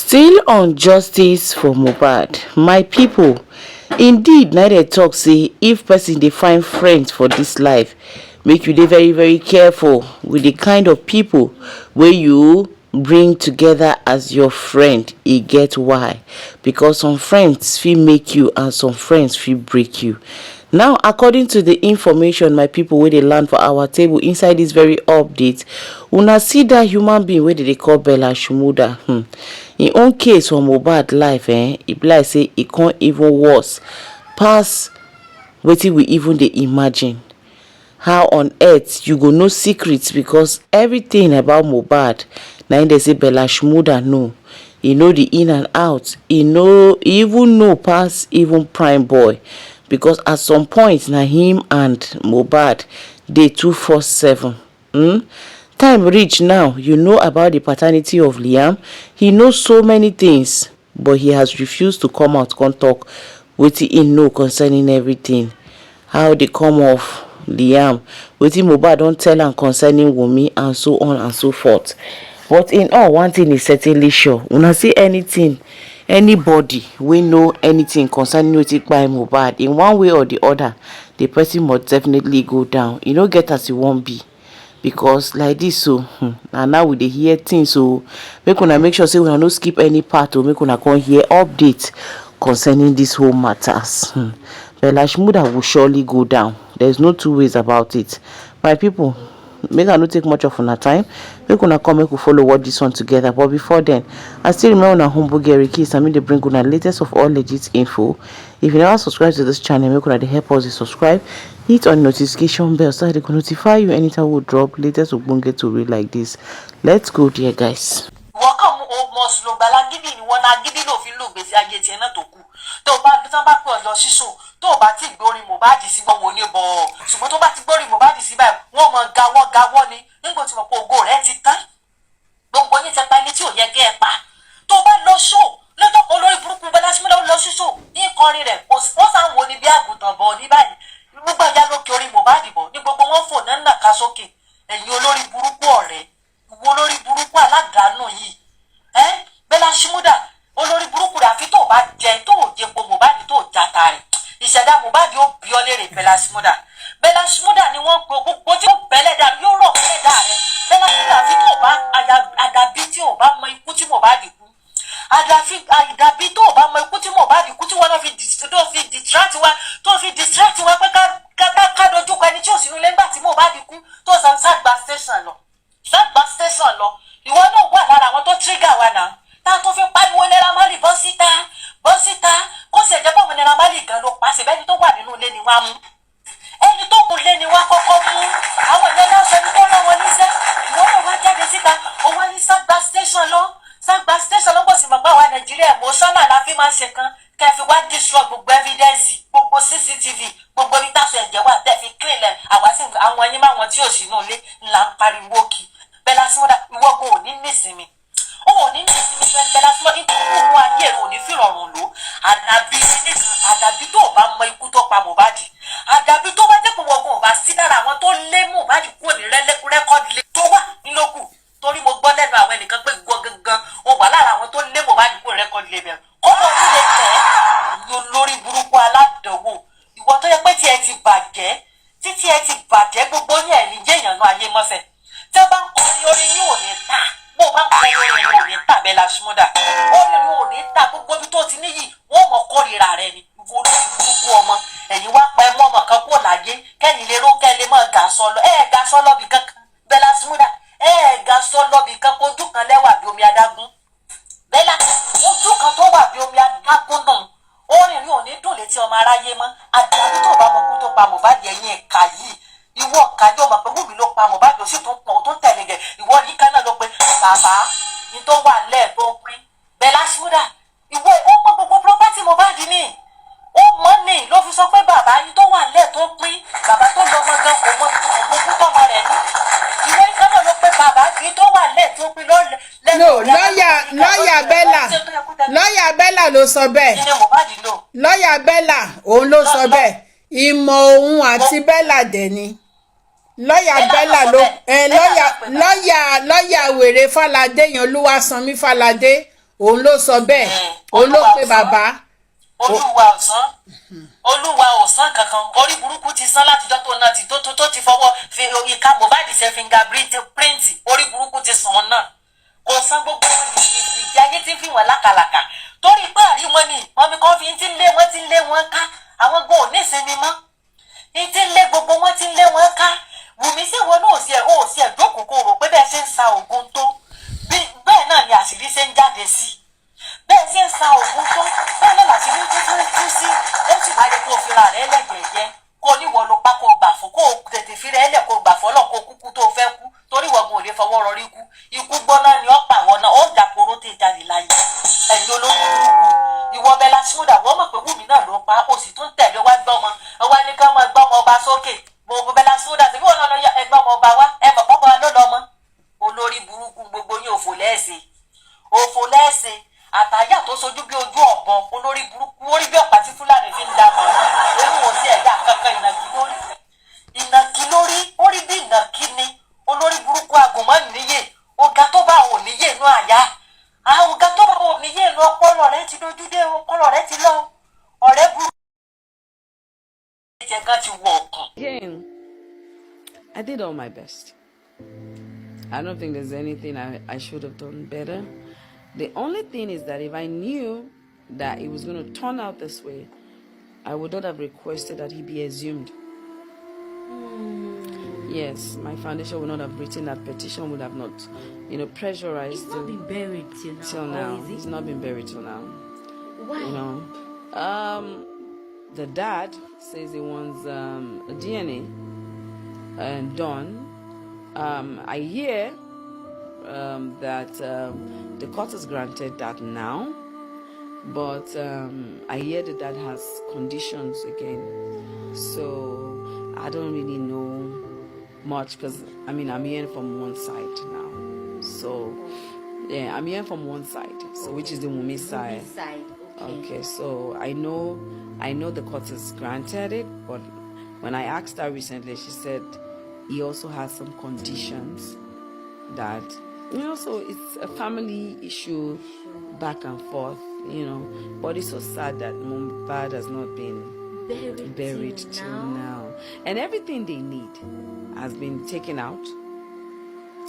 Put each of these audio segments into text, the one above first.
Still on justice for Mohbad, my people. Indeed, na dey talk say if person dey find friends for this life, make you dey very very careful with the kind of people wey you bring together as your friend. E get why, because some friends fit make you and some friends fit break you. Now, according to the information my people wey dey land for our table inside this very update, una see that human being wey dey call Bella Shmurda. In own case for Mohbad life, e be like say e can't even worse pass wetin we even dey imagine. How on earth you go know secrets? Because everything about Mohbad na im dey say Bella Shmurda know. E know the in and out. E even know pass even prime boy, because at some point na him and Mohbad dey 247. Time reach now, you know about the paternity of Liam. He knows so many things, but he has refused to come out come talk wetin he know concerning everything. How they come off Liam, wetin Mohbad don tell am concerning Wunmi, and so on and so forth. But in all, one thing is certainly sure. Una see anything, anybody we know anything concerning wetin kpai Mohbad, in one way or the other, the person must definitely go down. You no get as e wan be. Because like this, so and now we dey hear things, so make una make sure say we no skip any part, or make una come hear updates concerning this whole matters. Bella Shmurda will surely go down. There's no two ways about it. My people, make I no take much of una time. Make una come, make we follow watch this one together. But before then, I still remember una humble Gary Keys. I mean, they bring una latest of all legit info. If you never subscribe to this channel, make una dey help us to subscribe. Hit on notification bell so that they can notify you anytime we drop latest ogbonge to read like this. Let's go, dear guys. Bella Shmurda olórí burúkú rẹ̀ àfi tó bá jẹ tó jẹpo Mohbad tó jata rẹ̀ ìṣẹ̀dá Mohbad yóò bí ọ lérè. Bella Shmurda ni wọ́n gbogbo tí ó bẹ̀lẹ̀ dà yóò rọ̀ fẹ́ dà rẹ̀. Bella Shmurda àfi tó bá àdàbí tí ò bá mọ ikú tí Mohbad kú, àdàbí tó bá mọ ikú tí Mohbad kú, tí wọ́n fi distract wa pé ká dojú kọ ẹni tí ò sínú lẹ́gbà tí Mohbad kú, tó sàgbà station lọ. Ìwọ náà wà lára àwọn tó trigger wa náà. Tó fi pariwo Naira Marley bọ́ síta kó sì ẹ̀jẹ̀ pọ̀ Naira Marley gan ló pa, síbẹ̀ ẹni tó wà nínú ilé ni wá mú, ẹni tó kù lé ni wá kọ́kọ́ mú. Àwọn ìyẹn náà sọ ní kó rán wọn níṣẹ́. Ìwọ náà wá jáde síta, ó wá ní Sàgbà station lọ bó sì mọ̀ pé àwọn Nàìjíríà emotional la fi máa ń ṣe kan, kẹ́ fi wá destroy gbogbo evidence, gbogbo CCTV, gbogbo ibi táṣọ ẹ̀jẹ̀ wà tẹ́ fi clean lẹ̀. Àwọn ẹyin máa wọn tí ò sínú ilé ńlá ń pariwo kì. Bella Shmurda ìwọ kò ní nísìmí. Bella Shmurda ìkùnkùn ayé rẹ̀ ò ní fi rọrùn lò. Àdàbí tó bá mọ ikú tó pa Mohbad, àdàbí tó bá jẹ́ pé wọ́n kò bá sí lára àwọn tó lé Mohbad kúrò ní rẹ́kọ́dì lé tó wà nílòkù. Torí mo gbọ́ lẹ́nu àwọn ẹnìkan pé gbọ́ gangan ó wà lára àwọn tó lé Mohbad kúrò ní rẹ́kọ́dì lé bẹ̀rẹ̀. Ọmọ orílẹ̀ tẹ̀ lórí burúkú aládàáwò. Ìwọ tó yẹ pé tí ẹ ti bàjẹ́ gbogbo yẹn ní jẹ́yàn náà ayé mọ́fẹ́. Tí a bá ń kọrin orin yóò ní ta, bó o bá ń kọrin orin yóò ní ta. Bella Shmurda orin yóò ní ta, gbogbo ibi tó ti níyì wọ́n mọ̀ kórìíra rẹ ni. Olórí burúkú ọmọ ẹ̀yin wá pa ẹmọ ọmọ kan kúrò láyé kẹ́yìn lè ró kẹ́ lè mọ̀ gà sọ́lọ́. Gà sọ́lọ́ bì kankan Bella Shmurda, gà sọ́lọ́ bì kan, ojú kan lẹ́wà bí omi adágún. Bella ojú kan tó wà bí omi adágún náà, orin yóò ní dùn létí ọmọ aráyé mọ́. Àdàbí tó bá mọ kú tó pa Mohbad ẹ̀yìn ẹ̀ka yìí. Ìwọ kájọ mọ̀ pé Wunmi ló pa Mohbad, ó sì tún pọ̀ tó tẹ̀lé gẹ̀. Ìwọ yìí kan náà ló pe bàbá ní tó wà lẹ́ẹ̀ tó pín. Bella Shmurda ìwọ ó mọ gbogbo property Mohbad ni, ó mọ̀ ní ló fi sọ pé bàbá yìí tó wà lẹ́ẹ̀ tó pín. Bàbá tó lọ ọmọ gan kò mọ kú tọ́mọ rẹ̀ ní. Ìwọ yìí kan náà ló pe bàbá yìí tó wà lẹ́ẹ̀ tó pín lọ́lẹ̀. No, lọ́yà Bella ló sọ bẹ́ẹ̀. Lọ́yà Bella òun ló sọ bẹ́ẹ̀. Ìmọ̀ òun àti Bella dẹ̀ ni. Lọ́yà Bella ló lọ́yà wèrè Fáládé yẹn Olúwasanmi Fáládé òun ló sọ bẹ́ẹ̀ òun ló pe bàbá. olúwa ọ̀sán kankan orí burúkú ti sán látijọ́ tó náà tó ti fọwọ́ fi ìka Mohbad ṣe fingerprint orí burúkú ti sàn náà kò san gbogbo ìdí ayé tí ń fi wọ́n lákàlàkà torí pé àrí wọn ni wọn mi kàn fi ti ń lé wọn ká àwọn gbọ́ ò ní ìsinmi mọ́ ti ń lé gbogbo wọn ti ń lé wọn ká Wùmí sí wọn náà ó sì ẹ̀ jókòó kó rò pé bẹ́ẹ̀ ṣe ń sa ògùn tó bẹ́ẹ̀ náà ni àṣírí ṣe ń jáde sí bẹ́ẹ̀ ṣe ń sa ògùn tó bẹ́ẹ̀ náà làṣírí tú sí ó sì máa yẹ kó o fira rẹ̀ lẹ́gbẹ̀ẹ́jẹ́ kó níwọ̀ ló pa kó o gbà fún kó o tètè fira ẹ̀ lẹ̀ kó o gbà fọ́ lọ kó o kúkú tó o fẹ́ kú torí wọ́n gun ò lè fọwọ́ rọrí kú ikú gbọ́ná ni ó pa àwọn náà ó dà poró tè jáde láyé ẹ̀yin olóyún burúkú ìwọ Bẹ́lá Ṣúdà wọ́n mọ̀ pé Wùmí náà ló pa ó sì tún tẹ̀lé wá gbọ́mọ ọwọ́ ní ká máa gbọ́mọ ọba sókè gbogbo Bẹ́lá Ṣúdà sí wọ́n náà lọ ẹgbẹ́ ọmọ ọba wa ẹ mọ̀ pọ́pọ́ ló lọ́mọ olórí burúkú gbogbo yín òfò lẹ́ẹ̀sẹ̀ àtàyà tó sojú bí ojú ọ̀bọ olórí burúkú orí bí ọ̀pá tí Fúlàní fi ń da mọ̀ ẹnu wò sí ẹ̀dá kankan ìnàkí lórí orí bí ìnàkí ni olórí burúkú agùnmọ́ níyè ọ̀gá tó bá wò níyè inú àyà ọ̀gá tó bá wò níyè inú ọpọlọ rẹ ti dojú dé ọpọlọ rẹ ti lọ ọ̀rẹ́ burúkú. Again, I did all my best. I don't think there's anything I should have done better. The only thing is that if I knew that it was going to turn out this way, I would not have requested that he be exhumed. Yes, my foundation would not have written that petition, would have not, pressurized. It's not been buried till now. It's not been buried till now. Why? The dad says he wants a DNA done. I hear that the court has granted that now, but I hear that that has conditions again. So I don't really know much because I'm hearing from one side now. So yeah, I'm hearing from one side, so which is the Wunmi side. Okay, so I know the court has granted it, but when I asked her recently, she said he also has some conditions that, so it's a family issue back and forth, but it's so sad that Mohbad has not been buried till now. And everything they need has been taken out.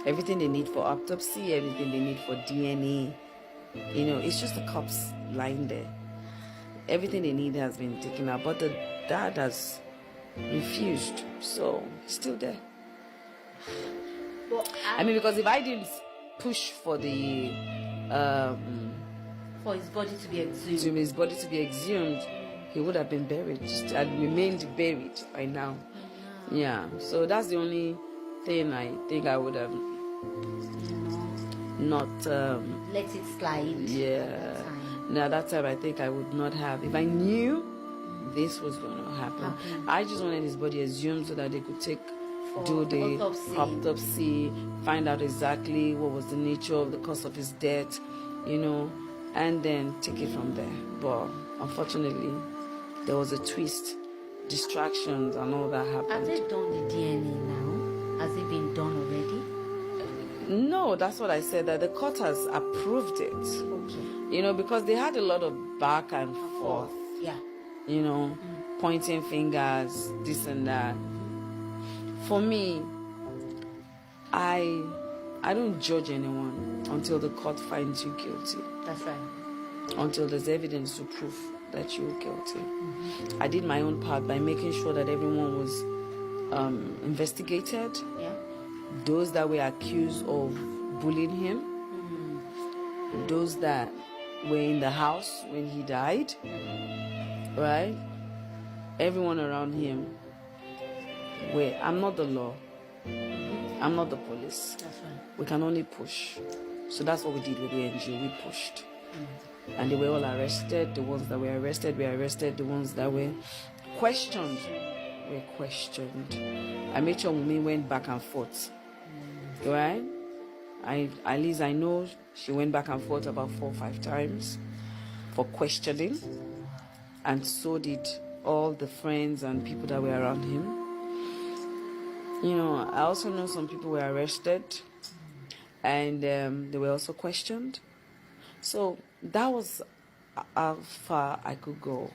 Everything they need for autopsy, everything they need for DNA, it's just the corpse lying there. Everything they need has been taken out, but the dad has refused, so it's still there. Because if I didn't push for the for his body to be exhumed, he would have been buried and remained buried by now. Yeah, so that's the only thing I think I would have not let it slide. Yeah. Now that time I think I would not have, if I knew this was going to happen. I just wanted his body exhumed so that they could do the autopsy, find out exactly what was the nature of the cause of his death, and then take it from there. But unfortunately, there was a twist, distractions and all that happened. Have they done the DNA now? Has it been done already? No, that's what I said, that the court has approved it. Okay. Because they had a lot of back and forth. Yeah. Pointing fingers, this and that. For me, I don't judge anyone until the court finds you guilty. That's right. Until there's evidence to prove that you're guilty. I did my own part by making sure that everyone was investigated. Yeah. Those that were accused of bullying him, those that were in the house when he died, right? Everyone around him. I'm not the law. I'm not the police. That's right. We can only push. So that's what we did with the NGO. We pushed. And they were all arrested. The ones that were arrested were arrested. The ones that were questioned were questioned. I made sure Wunmi went back and forth. Right? At least I know she went back and forth about 4 or 5 times for questioning. And so did all the friends and people that were around him. I also know some people were arrested and they were also questioned. So that was how far I could go.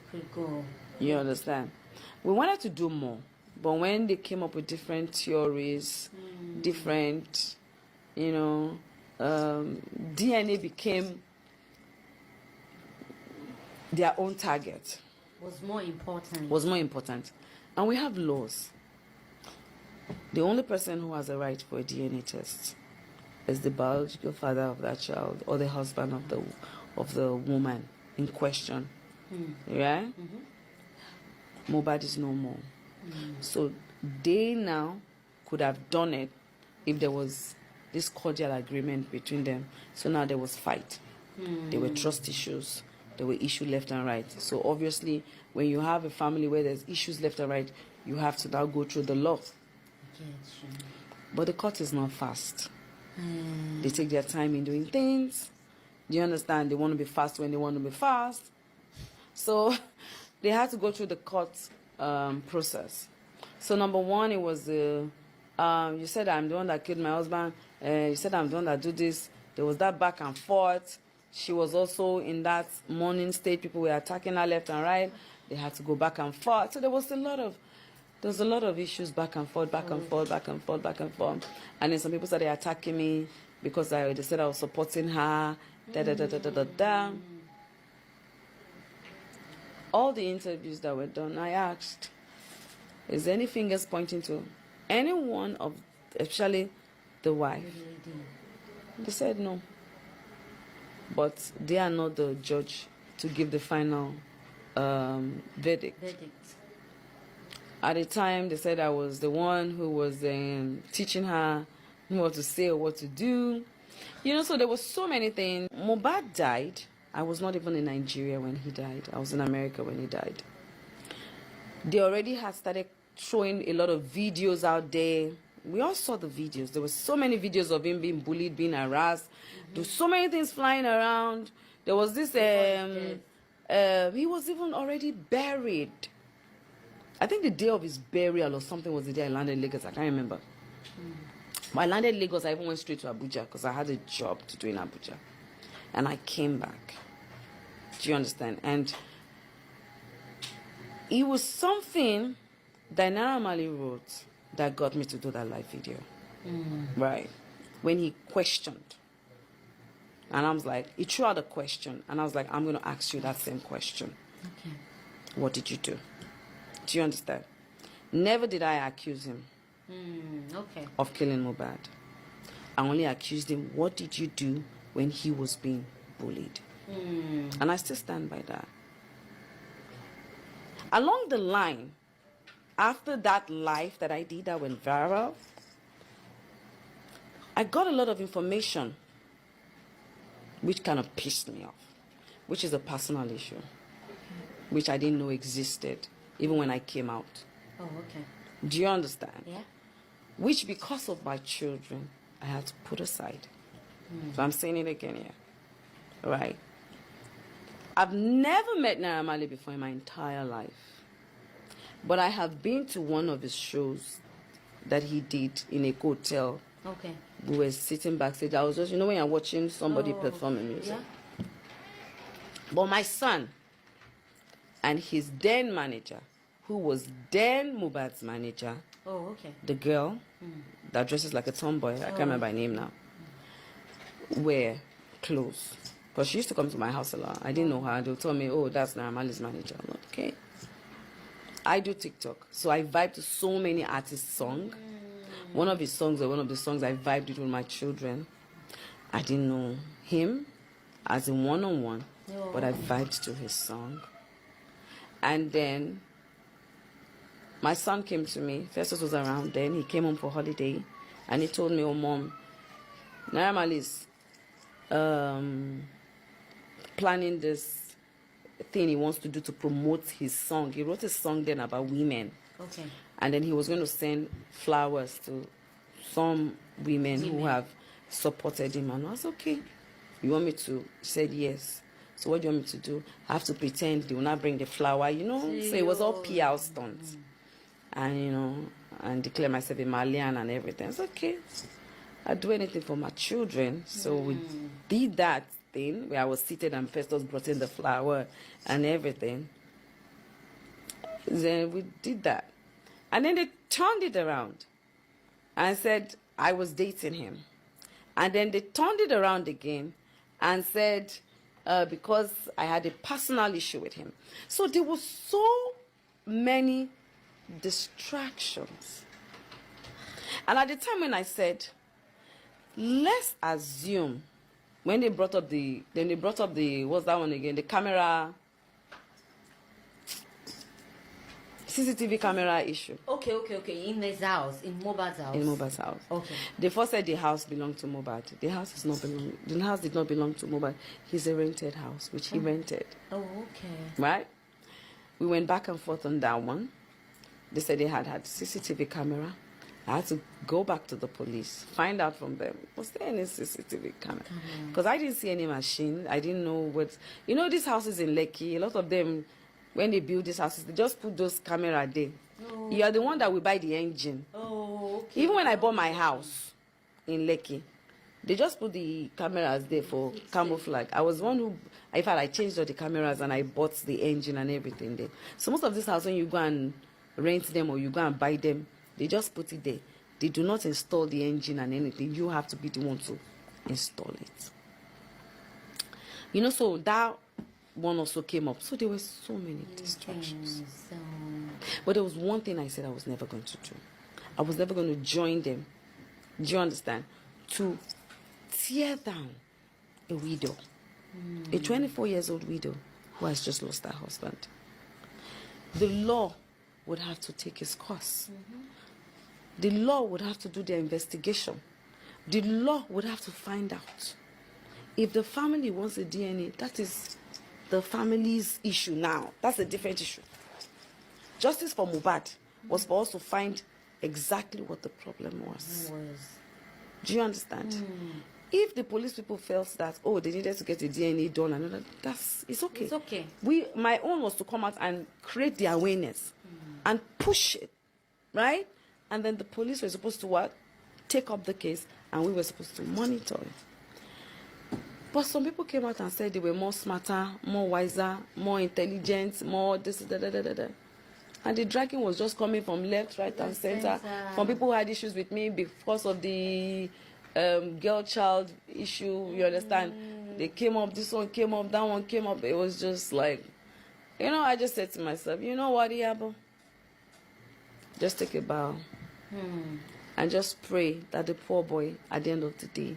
You understand? We wanted to do more, but when they came up with different theories, different, DNA became their own target. Was more important. And we have laws. The only person who has a right for a DNA test is the biological father of that child or the husband of the woman in question. Yeah? Mohbad is no more. So they now could have done it if there was this cordial agreement between them. So now there was fight. There were trust issues. There were issues left and right. So obviously, when you have a family where there's issues left and right, you have to now go through the law. But the court is not fast. They take their time in doing things. Do you understand? They want to be fast when they want to be fast. So they had to go through the court process. So number one, it was you said I'm the one that killed my husband. You said I'm the one that do this. There was that back and forth. She was also in that mourning state. People were attacking her left and right. They had to go back and forth. So there was a lot of issues back and forth. And then some people started attacking me because they said I was supporting her. All the interviews that were done, I asked, is there any fingers pointing to any one of, especially the wife? They said no. But they are not the judge to give the final verdict. At the time, they said I was the one who was teaching her what to say or what to do. So there was so many things. Mohbad died. I was not even in Nigeria when he died. I was in America when he died. They already had started throwing a lot of videos out there. We all saw the videos. There were so many videos of him being bullied, being harassed. There were so many things flying around. There was this, he was even already buried. I think the day of his burial or something was the day I landed in Lagos. I can't remember. When I landed in Lagos, I even went straight to Abuja because I had a job to do in Abuja. And I came back. Do you understand? And it was something that Naira Marley wrote that got me to do that live video. Right. When he questioned. And I was like, he threw out a question. And I was like, I'm going to ask you that same question. Okay. What did you do? Do you understand? Never did I accuse him of killing Mohbad. I only accused him, what did you do when he was being bullied? And I still stand by that. Along the line, after that live that I did that went viral, I got a lot of information which kind of pissed me off, which is a personal issue, which I didn't know existed even when I came out. Oh, okay. Do you understand? Yeah. Which, because of my children, I had to put aside. So I'm saying it again here. Right? I've never met Naira Marley before in my entire life. But I have been to one of his shows that he did in a hotel. Okay. We were sitting backstage. I was just, when you're watching somebody performing music. Yeah. But my son and his then manager, who was then Mohbad's manager, the girl that dresses like a tomboy, I can't remember her name now, were close. Because she used to come to my house a lot. I didn't know her. They'll tell me, oh, that's Naira Marley's manager. I'm like, okay. I do TikTok. So I vibe to so many artists' songs. One of his songs or one of the songs I vibed with my children. I didn't know him as in one-on-one, but I vibed to his song. And then my son came to me. Festus was around then. He came home for holiday. And he told me, oh, Mom, Naira Marley's planning this thing he wants to do to promote his song. He wrote a song then about women. Okay. And then he was going to send flowers to some women who have supported him. And I was okay. You want me to? He said yes. So what do you want me to do? I have to pretend they will not bring the flower, So it was all PR stunts. And, and declare myself a Malian and everything. It's okay. I'd do anything for my children. So we did that thing where I was seated and Festus brought in the flower and everything. Then we did that. And then they turned it around and said I was dating him. And then they turned it around again and said because I had a personal issue with him. So there were so many distractions. And at the time when I said, let's assume, when they brought up the, what's that one again? The camera, CCTV camera issue. Okay. In his house, in Mohbad's house. In Mohbad's house. Okay. They first said the house belonged to Mohbad. The house did not belong to Mohbad. It's a rented house, which he rented. Oh, okay. Right? We went back and forth on that one. They said they had CCTV camera. I had to go back to the police, find out from them, was there any CCTV camera? Because I didn't see any machine. I didn't know what... You know, these houses in Lekki, a lot of them, when they build these houses, they just put those cameras there. Oh. You are the one that will buy the engine. Oh, okay. Even when I bought my house in Lekki, they just put the cameras there for camouflage. I was one who... In fact, I changed all the cameras and I bought the engine and everything there. So most of these houses, when you go and rent them or you go and buy them, they just put it there. They do not install the engine and anything. You have to be the one to install it. You know, so that one also came up. So there were so many distractions. But there was one thing I said I was never going to do. I was never going to join them. Do you understand? To tear down a widow. A 24-year-old widow who has just lost her husband. The law would have to take its course. The law would have to do their investigation. The law would have to find out. If the family wants a DNA, that is the family's issue now. That's a different issue. Justice for Mohbad was for us to find exactly what the problem was. Do you understand? If the police people felt that, oh, they needed to get a DNA done, and it's okay. It's okay. My own was to come out and create the awareness and push it, right? And then the police were supposed to what? Take up the case, and we were supposed to monitor it. But some people came out and said they were more smarter, more wiser, more intelligent, more this, And the dragging was just coming from left, right, and center. From people who had issues with me because of the girl-child issue, you understand? They came up, this one came up, that one came up. It was just like, you know, I just said to myself, you know what, Iyabo? Just take a bow and just pray that the poor boy, at the end of the day,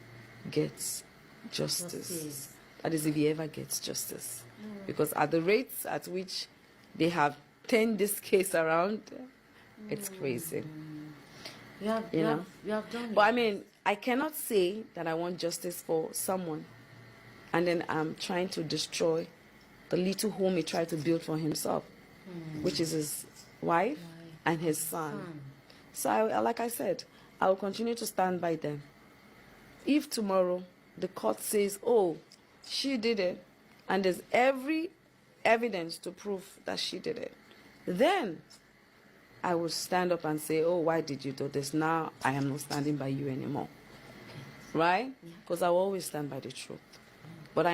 gets justice. That is, if he ever gets justice. Because at the rates at which they have turned this case around, it's crazy. You have done it. But I mean, I cannot say that I want justice for someone and then I'm trying to destroy the little home he tried to build for himself, which is his wife and his son. So, like I said, I will continue to stand by them. If tomorrow the court says, oh, she did it, and there's every evidence to prove that she did it, then I will stand up and say, oh, why did you do this? Now I am not standing by you anymore. Right? Because I will always stand by the truth. But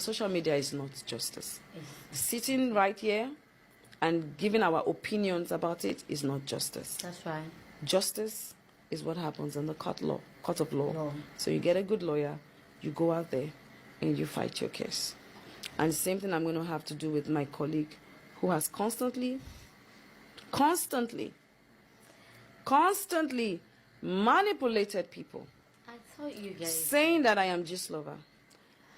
social media is not justice. Sitting right here and giving our opinions about it is not justice. That's right. Justice is what happens in the court of law. So you get a good lawyer, you go out there, and you fight your case. And the same thing I'm going to have to do with my colleague who has constantly manipulated people. I thought you guys... saying that I am just lover.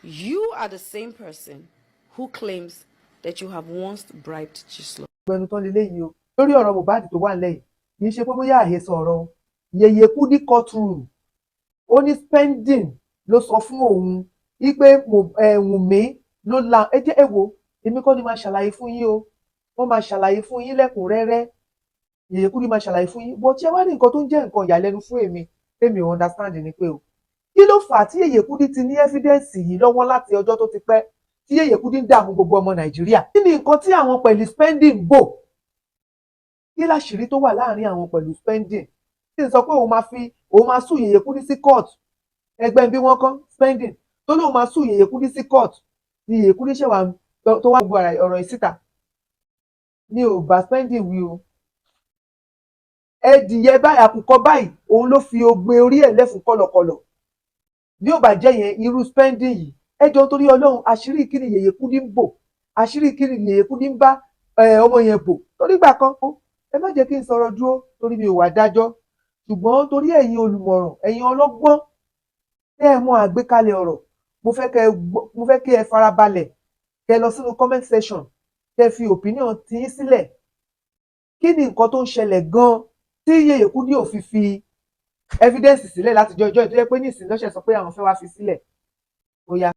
You are the same person who claims that you have once bribed Gislo. Gbẹnu tán lélẹ́yìí o lórí ọ̀rọ̀ Mohbad tó wà nílẹ̀ yìí kì í ṣe pé bóyá àhesọ ọ̀rọ̀ o Yèyé Kudi courtroom ó ní spending ló sọ fún òun wípé Wunmi ló la ẹjẹ́ èwo èmi kọ́ ni máa ṣàlàyé fún yín o wọ́n máa ṣàlàyé fún yín lẹ́kùnrẹ́rẹ́ Yèyé Kudi máa ṣàlàyé fún yín bó tí ẹ wá ní nǹkan tó ń jẹ́ nǹkan ìyàlẹ́nu fún èmi ò understand ni pé o kí ló fà á tí Yèyé Kudi ti ní evidence yìí lọ́wọ́ láti ọjọ́ tó ti pẹ́ tí Yèyé Kudi ń dààmú gbogbo ọmọ Nàìjíríà kí ni nǹkan tí àwọn pẹ̀lú spending bò kí láṣìírí tó wà láàrin àwọn pẹ̀lú spending tí ń sọ pé òun máa sún Yèyé Kudi sí court ẹgbẹ́ bí wọ́n kọ́ spending tó lóun máa sùn Yèyé Kúdí sí court ni Yèyé Kúdí ṣe wà tó wá gbogbo ọ̀rọ̀ yìí síta. Mi ò bá spending wí o. Ẹdìyẹ báyìí àkùkọ báyìí òun ló fi ogbe orí ẹ̀ lẹ́fun kọ̀lọ̀kọ̀lọ̀. Bí ó bá jẹ́ yẹn irú spending yìí ẹ jọ̀ọ́ torí Ọlọ́run àṣírí kí ni Yèyé Kúdí ń bò, àṣírí kí ni Yèyé Kúdí ń bá ọmọ yẹn bò. Torí ìgbà kan ẹ má jẹ́ kí n sọ̀rọ̀ dúró torí mi ò wá dájọ́, ṣùgbọ́n torí ẹ̀yin olùmọ̀ràn, ẹ̀yin ọlọ́gbọ́n tẹ́ ẹ mọ àgbékalẹ̀ ọ̀rọ̀, mo fẹ́ kí ẹ farabalẹ̀ kẹ́ lọ sínú comment section kẹ́ fi opinion tiyín sílẹ̀. Kí ni nǹkan tó ń ṣẹlẹ̀ gan-an tí Yèyé Kúdí ò fi evidence sílẹ̀ láti jọjọ́ ìtọ́jẹ́ pé ní ìsìn lọ́sẹ̀ sọ pé àwọn fẹ́ wá fi sílẹ̀? Ó yá.